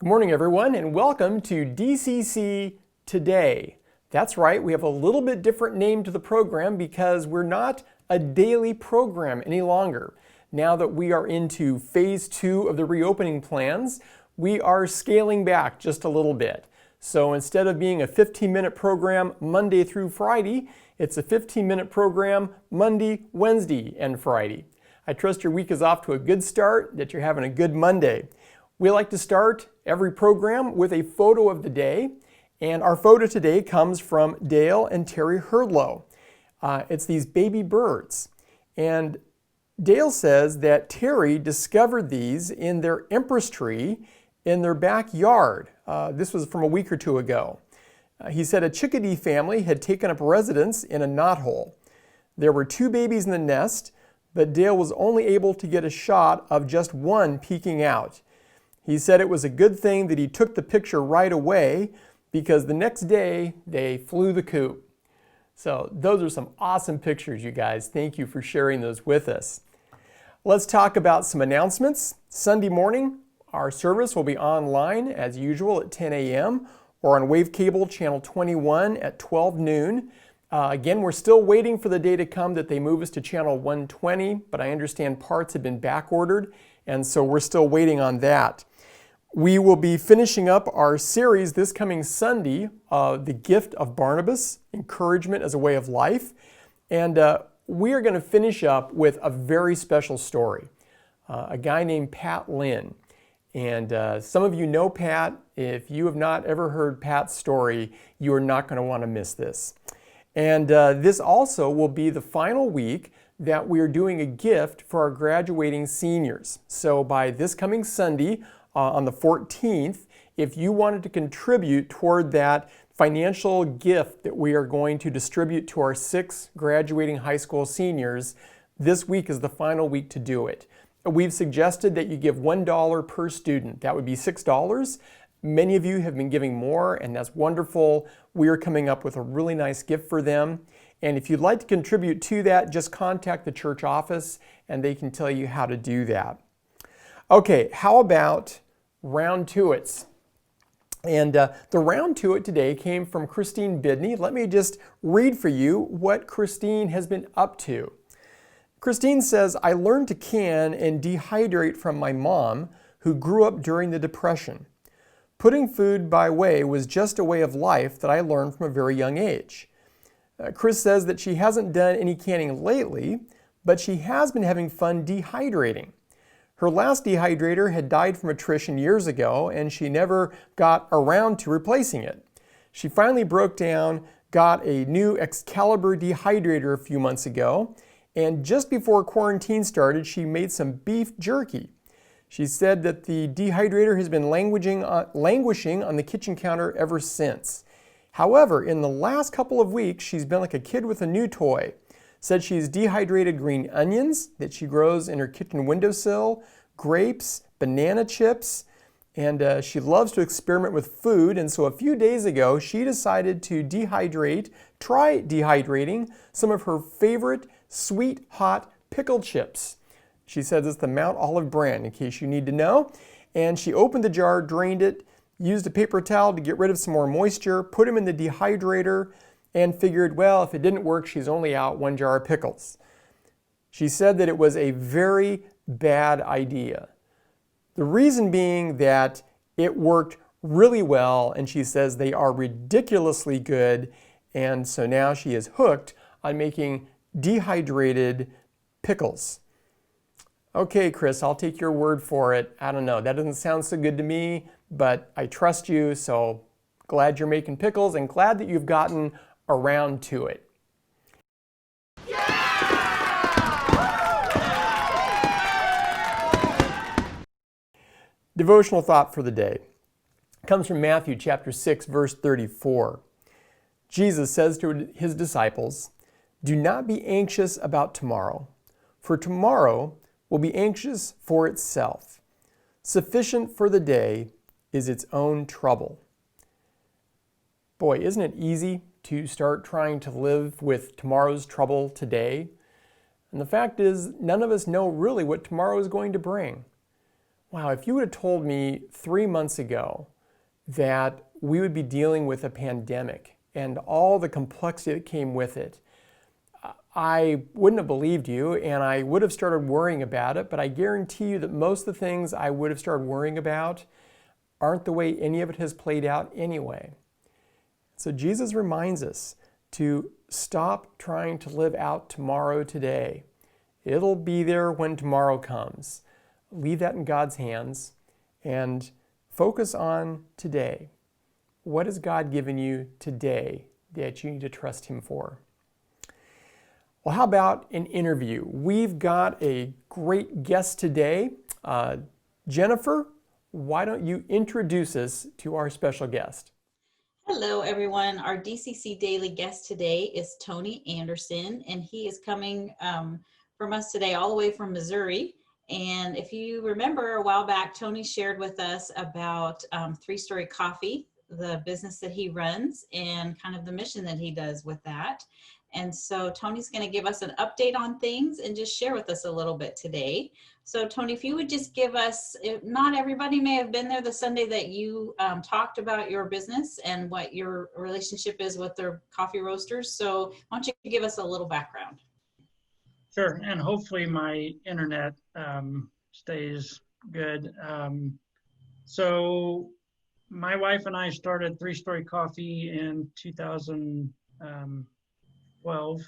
Good morning, everyone, and welcome to DCC Today. That's right, we have a little bit different name to the program because we're not a daily program any longer. Now that we are into phase 2 of the reopening plans, we are scaling back just a little bit. So instead of being a 15-minute program Monday through Friday, it's a 15-minute program Monday, Wednesday, and Friday. I trust your week is off to a good start, that you're having a good Monday. We like to start every program with a photo of the day, and our photo today comes from Dale and Terry Hurdlow. It's these baby birds, and Dale says that Terry discovered these in their empress tree in their backyard. This was from a week or two ago. He said a chickadee family had taken up residence in a knothole. There were 2 babies in the nest, but Dale was only able to get a shot of just one peeking out. He said it was a good thing that he took the picture right away because the next day they flew the coop. So those are some awesome pictures, you guys. Thank you for sharing those with us. Let's talk about some announcements. Sunday morning, our service will be online as usual at 10 a.m. or on Wave Cable Channel 21 at 12 noon. Again, we're still waiting for the day to come that they move us to Channel 120, but I understand parts have been back ordered, and so we're still waiting on that. We will be finishing up our series this coming Sunday, The Gift of Barnabas, Encouragement as a Way of Life. And we are going to finish up with a very special story. A guy named Pat Lynn. And some of you know Pat. If you have not ever heard Pat's story, you are not going to want to miss this. And this also will be the final week that we are doing a gift for our graduating seniors. So by this coming Sunday, on the 14th, if you wanted to contribute toward that financial gift that we are going to distribute to our 6 graduating high school seniors, this week is the final week to do it. We've suggested that you give $1 per student. That would be $6. Many of you have been giving more, and that's wonderful. We are coming up with a really nice gift for them. And if you'd like to contribute to that, just contact the church office and they can tell you how to do that. Okay, how about round to-its? And the round to-it today came from Christine Bidney. Let me just read for you what Christine has been up to. Christine says, I learned to can and dehydrate from my mom, who grew up during the Depression. Putting food by way was just a way of life that I learned from a very young age. Chris says that she hasn't done any canning lately, but she has been having fun dehydrating. Her last dehydrator had died from attrition years ago, and she never got around to replacing it. She finally broke down, got a new Excalibur dehydrator a few months ago, and just before quarantine started, she made some beef jerky. She said that the dehydrator has been languishing on the kitchen counter ever since. However, in the last couple of weeks, she's been like a kid with a new toy. Said she's dehydrated green onions that she grows in her kitchen windowsill, grapes, banana chips, and she loves to experiment with food. And so a few days ago, she decided to try dehydrating some of her favorite sweet hot pickle chips. She says it's the Mount Olive brand, in case you need to know. And she opened the jar, drained it, used a paper towel to get rid of some more moisture, put them in the dehydrator, and figured, well, if it didn't work, she's only out 1 jar of pickles. She said that it was a very bad idea. The reason being that it worked really well, and she says they are ridiculously good, and so now she is hooked on making dehydrated pickles. Okay, Chris, I'll take your word for it. I don't know, that doesn't sound so good to me, but I trust you, so glad you're making pickles and glad that you've gotten around to it. Devotional thought for the day comes from Matthew chapter 6, verse 34. Jesus says to his disciples, do not be anxious about tomorrow, for tomorrow will be anxious for itself. Sufficient for the day is its own trouble. Boy, isn't it easy to start trying to live with tomorrow's trouble today? And the fact is, none of us know really what tomorrow is going to bring. Wow, if you would have told me 3 months ago that we would be dealing with a pandemic and all the complexity that came with it, I wouldn't have believed you, and I would have started worrying about it, but I guarantee you that most of the things I would have started worrying about aren't the way any of it has played out anyway. So Jesus reminds us to stop trying to live out tomorrow today. It'll be there when tomorrow comes. Leave that in God's hands and focus on today. What has God given you today that you need to trust Him for? Well, how about an interview? We've got a great guest today. Jennifer, why don't you introduce us to our special guest? Hello, everyone. Our DCC Daily guest today is Tony Anderson, and he is coming from us today all the way from Missouri. And if you remember a while back, Tony shared with us about Three Story Coffee, the business that he runs, and kind of the mission that he does with that. And so Tony's going to give us an update on things and just share with us a little bit today. So Tony, if you would just give us, not everybody may have been there the Sunday that you talked about your business and what your relationship is with their coffee roasters. So why don't you give us a little background? Sure, and hopefully my internet stays good. So my wife and I started Three Story Coffee in 2012.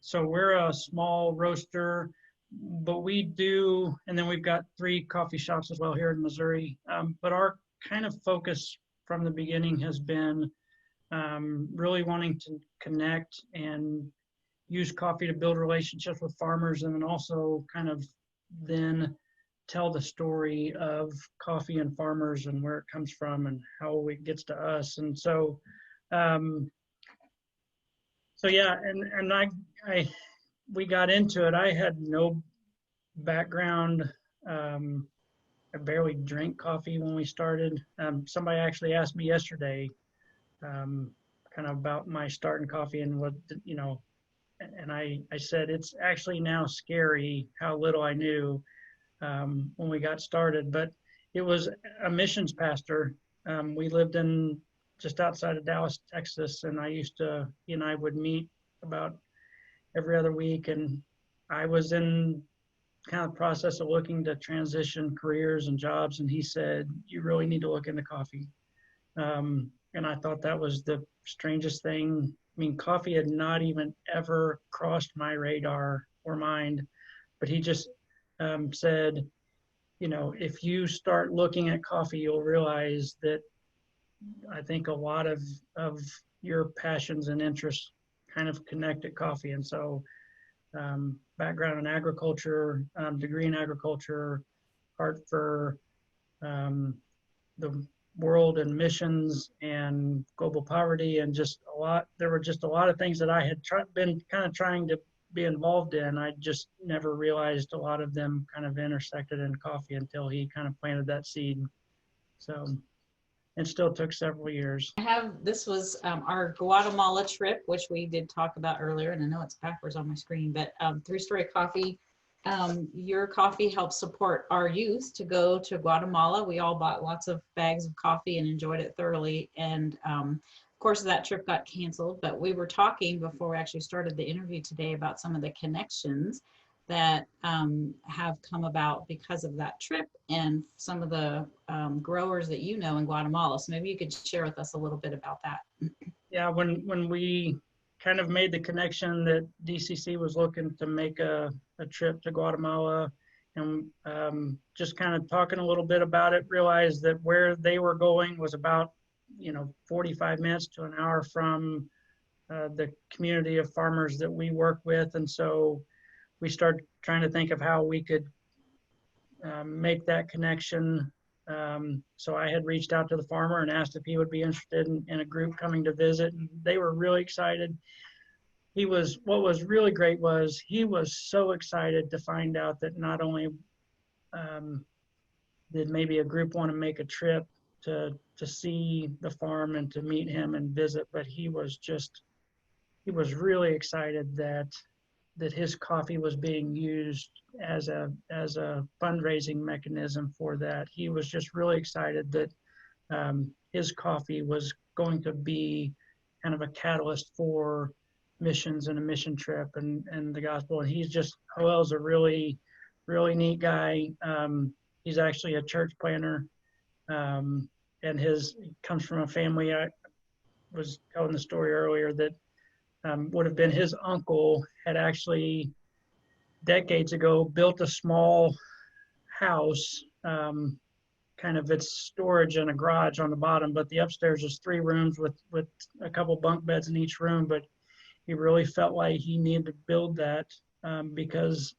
So we're a small roaster, but we do, and then we've got 3 coffee shops as well here in Missouri. But our kind of focus from the beginning has been really wanting to connect and use coffee to build relationships with farmers, and then also kind of then tell the story of coffee and farmers and where it comes from and how it gets to us. And so, yeah, and we got into it. I had no background. I barely drank coffee when we started. Somebody actually asked me yesterday, kind of about my start in coffee and what, and I said, it's actually now scary how little I knew when we got started. But it was a missions pastor. We lived in just outside of Dallas, Texas, and he and I would meet about every other week. And I was in kind of process of looking to transition careers and jobs. And he said, you really need to look into coffee. And I thought that was the strangest thing. I mean, coffee had not even ever crossed my radar or mind, but he just said, if you start looking at coffee, you'll realize that I think a lot of your passions and interests kind of connect at coffee. And so background in agriculture, degree in agriculture, heart for the world and missions and global poverty, and there were just a lot of things that I had been kind of trying to be involved in. I just never realized a lot of them kind of intersected in coffee until he kind of planted that seed. So it still took several years. This was our Guatemala trip, which we did talk about earlier, and I know it's backwards on my screen, but Three Story Coffee, your coffee helps support our youth to go to Guatemala. We all bought lots of bags of coffee and enjoyed it thoroughly. And of course, that trip got canceled, but we were talking before we actually started the interview today about some of the connections that have come about because of that trip and some of the growers that you know in Guatemala. So maybe you could share with us a little bit about that. Yeah, when we kind of made the connection that DCC was looking to make a trip to Guatemala, and just kind of talking a little bit about it, realized that where they were going was about 45 minutes to an hour from the community of farmers that we work with. And so we started trying to think of how we could make that connection. So I had reached out to the farmer and asked if he would be interested in a group coming to visit, and they were really excited. What was really great was he was so excited to find out that not only did maybe a group want to make a trip to see the farm and to meet him and visit, but he was really excited that that his coffee was being used as a fundraising mechanism for that. He was just really excited that his coffee was going to be kind of a catalyst for missions and a mission trip and the gospel. And Joel's a really, really neat guy. He's actually a church planner, and he comes from a family. I was telling the story earlier that would have been his uncle had actually decades ago built a small house, kind of its storage and a garage on the bottom, but the upstairs is 3 rooms with a couple bunk beds in each room. But he really felt like he needed to build that because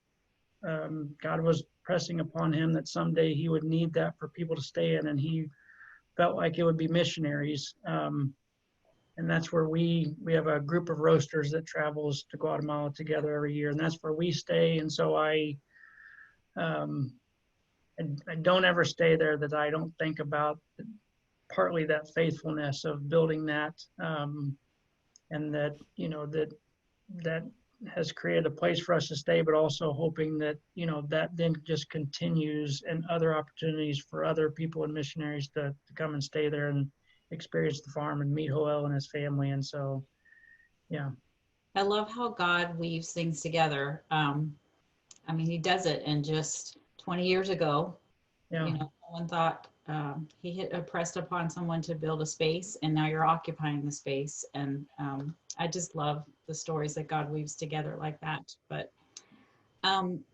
God was pressing upon him that someday he would need that for people to stay in, and he felt like it would be missionaries. And that's where we have a group of roasters that travels to Guatemala together every year, and that's where we stay. And so I don't ever stay there that I don't think about partly that faithfulness of building that, and that, that has created a place for us to stay, but also hoping that, that then just continues and other opportunities for other people and missionaries to come and stay there and experience the farm and meet Joel and his family. And so, yeah. I love how God weaves things together. He does it in just 20 years ago. Yeah. Someone thought he had pressed upon someone to build a space, and now you're occupying the space. And I just love the stories that God weaves together like that. But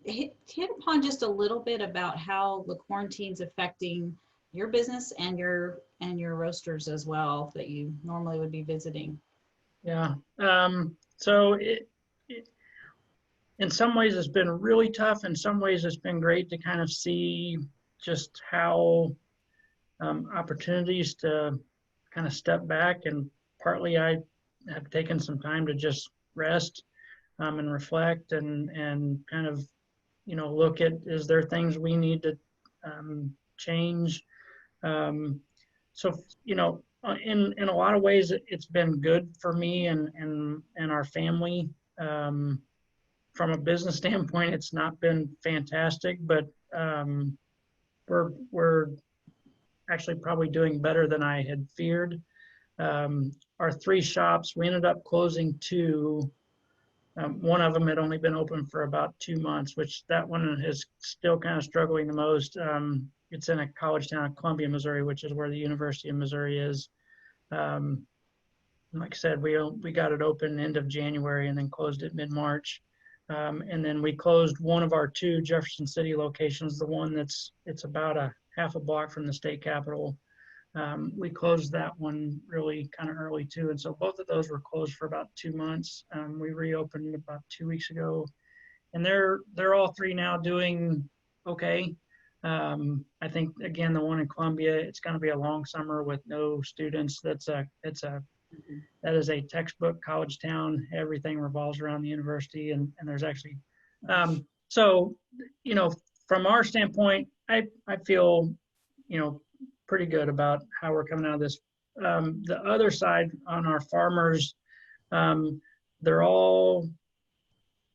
hit upon just a little bit about how the quarantine's affecting your business and your roasters as well that you normally would be visiting. Yeah. So it in some ways it's been really tough. In some ways it's been great to kind of see just how opportunities to kind of step back, and partly I have taken some time to just rest and reflect and kind of look at, is there things we need to change. So in a lot of ways it's been good for me and our family. From a business standpoint, it's not been fantastic, but we're actually probably doing better than I had feared. Our 3 shops, we ended up closing 2. One of them had only been open for about 2 months, which that one is still kind of struggling the most. It's in a college town of Columbia, Missouri, which is where the University of Missouri is. Like I said, we got it open end of January and then closed it mid-March. And then we closed one of our 2 Jefferson City locations, the one it's about a half a block from the state capitol. We closed that one really kind of early too. And so both of those were closed for about 2 months. We reopened about 2 weeks ago, and they're all 3 now doing okay. I think again, the one in Columbia, it's going to be a long summer with no students. That is a textbook college town. Everything revolves around the university, and there's actually, so, from our standpoint, I feel, pretty good about how we're coming out of this. The other side on our farmers, they're all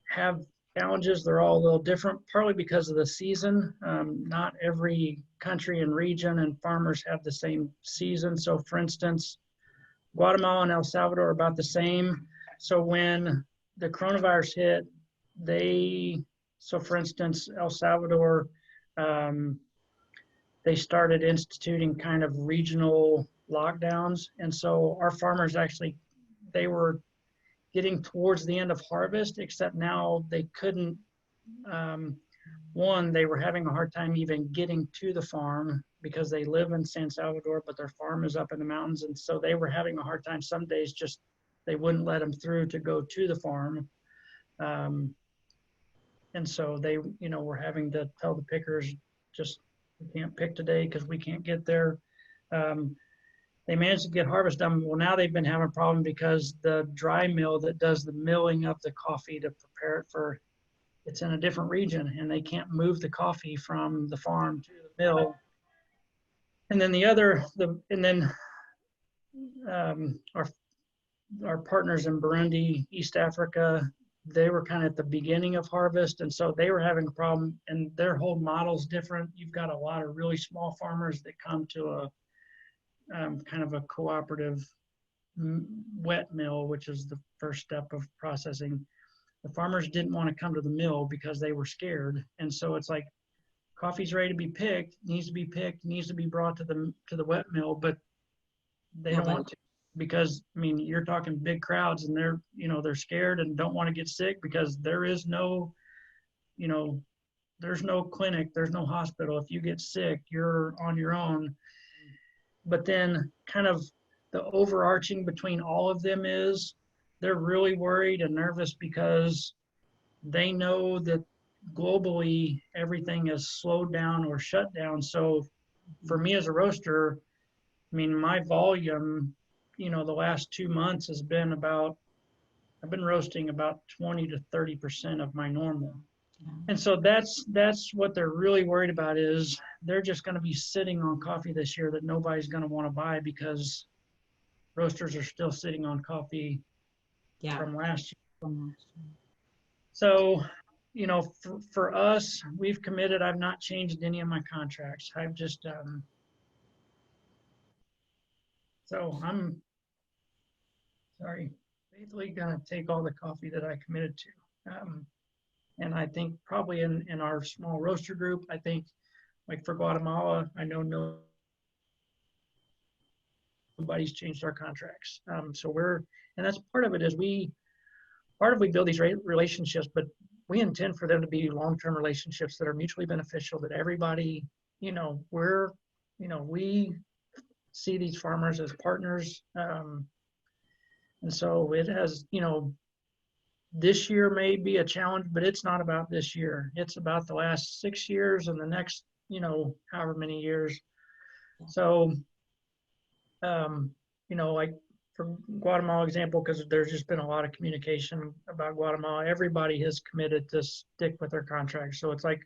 have challenges. They're all a little different, partly because of the season. Not every country and region and farmers have the same season. So for instance, Guatemala and El Salvador are about the same. So when the coronavirus hit, so for instance, El Salvador, they started instituting kind of regional lockdowns. And so our farmers actually, they were getting towards the end of harvest, except now they couldn't, one, they were having a hard time even getting to the farm because they live in San Salvador, but their farm is up in the mountains. And so they were having a hard time. Some days just, they wouldn't let them through to go to the farm. And so they, were having to tell the pickers, just, we can't pick today because we can't get there. They managed to get harvest done. Well, now they've been having a problem because the dry mill that does the milling of the coffee to prepare it it's in a different region, and they can't move the coffee from the farm to the mill. And then our partners in Burundi, East Africa, they were kind of at the beginning of harvest, and so they were having a problem, and their whole model's different. You've got a lot of really small farmers that come to a kind of a cooperative wet mill, which is the first step of processing. The farmers didn't want to come to the mill because they were scared, and so it's like coffee's ready to be picked, needs to be picked, needs to be brought to the wet mill, but they don't want to, because I mean, you're talking big crowds, and they're scared and don't want to get sick, because there is no, there's no clinic, there's no hospital. If you get sick, you're on your own. But then kind of the overarching between all of them is they're really worried and nervous because they know that globally everything is slowed down or shut down. So for me as a roaster, I mean, my volume, the last 2 months has been I've been roasting about 20 to 30% of my normal. And so that's what they're really worried about, is they're just going to be sitting on coffee this year that nobody's going to want to buy, because roasters are still sitting on coffee from last year. So, for us, we've committed. I've not changed any of my contracts. I've just, so I'm faithfully going to take all the coffee that I committed to. And I think probably in our small roaster group, I think like for Guatemala, I know nobody's changed our contracts. So and that's part of it, is we build these relationships, but we intend for them to be long-term relationships that are mutually beneficial, that everybody, we see these farmers as partners. And so it has, this year may be a challenge, but it's not about this year. It's about the last 6 years and the next, however many years. So, like for Guatemala example, because there's just been a lot of communication about Guatemala, everybody has committed to stick with their contracts. So it's like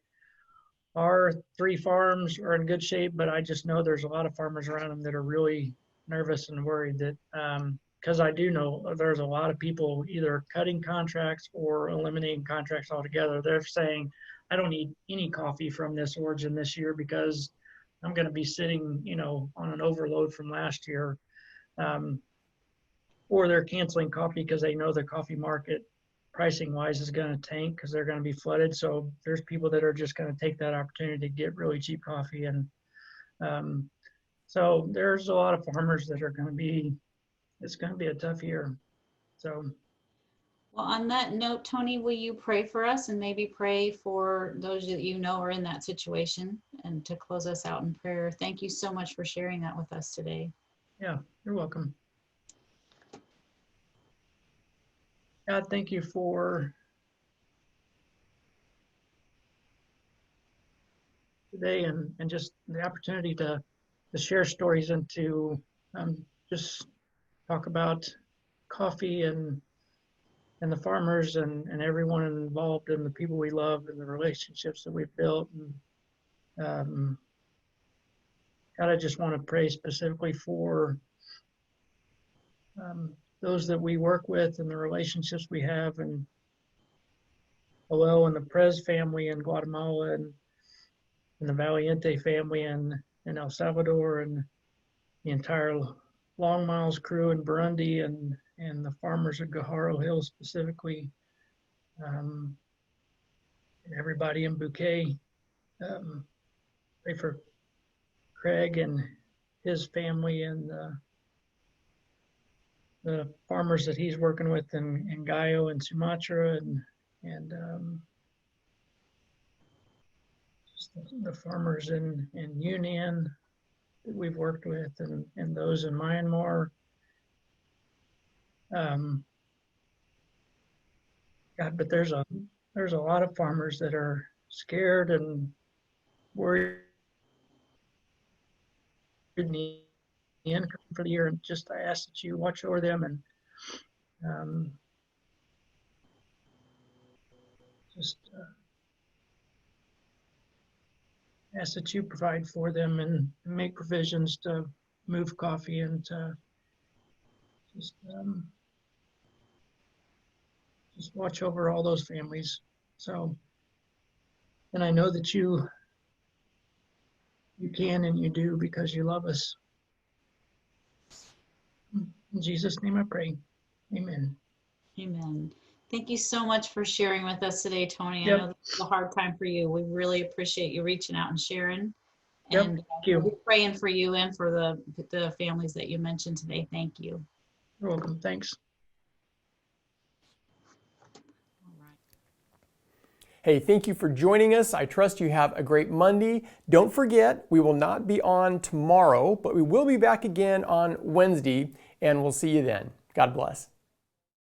our 3 farms are in good shape, but I just know there's a lot of farmers around them that are really nervous and worried that, because I do know there's a lot of people either cutting contracts or eliminating contracts altogether. They're saying, I don't need any coffee from this origin this year because I'm going to be sitting, on an overload from last year. Or they're canceling coffee because they know the coffee market pricing wise is going to tank because they're going to be flooded. So there's people that are just going to take that opportunity to get really cheap coffee. And so there's a lot of farmers that are going to be, it's going to be a tough year. So. Well, on that note, Tony, will you pray for us and maybe pray for those that are in that situation, and to close us out in prayer? Thank you so much for sharing that with us today. Yeah, you're welcome. God, thank you for today and just the opportunity to share stories and to just talk about coffee and the farmers and everyone involved and the people we love and the relationships that we've built. And God, I just want to pray specifically for those that we work with and the relationships we have, and Hello and the Prez family in Guatemala, and the Valiente family in El Salvador, and the entire Long Miles crew in Burundi, and the farmers at Guajaro Hills specifically, and everybody in Bouquet. Pray for Craig and his family, and the farmers that he's working with in Gayo and Sumatra, and just the farmers in Yunnan that we've worked with, and those in Myanmar. God, but there's a lot of farmers that are scared and worried in the income for the year, and just I ask that you watch over them, and just ask that you provide for them and make provisions to move coffee, and to just just watch over all those families. So, and I know that you can and you do because you love us. In Jesus' name I pray. Amen. Amen. Thank you so much for sharing with us today, Tony. Yep. I know this is a hard time for you. We really appreciate you reaching out and sharing. Yep. And Thank you. we'll be praying for you and for the families that you mentioned today. Thank you. You're welcome. Thanks. All right. Hey, thank you for joining us. I trust you have a great Monday. Don't forget, we will not be on tomorrow, but we will be back again on Wednesday, and we'll see you then. God bless.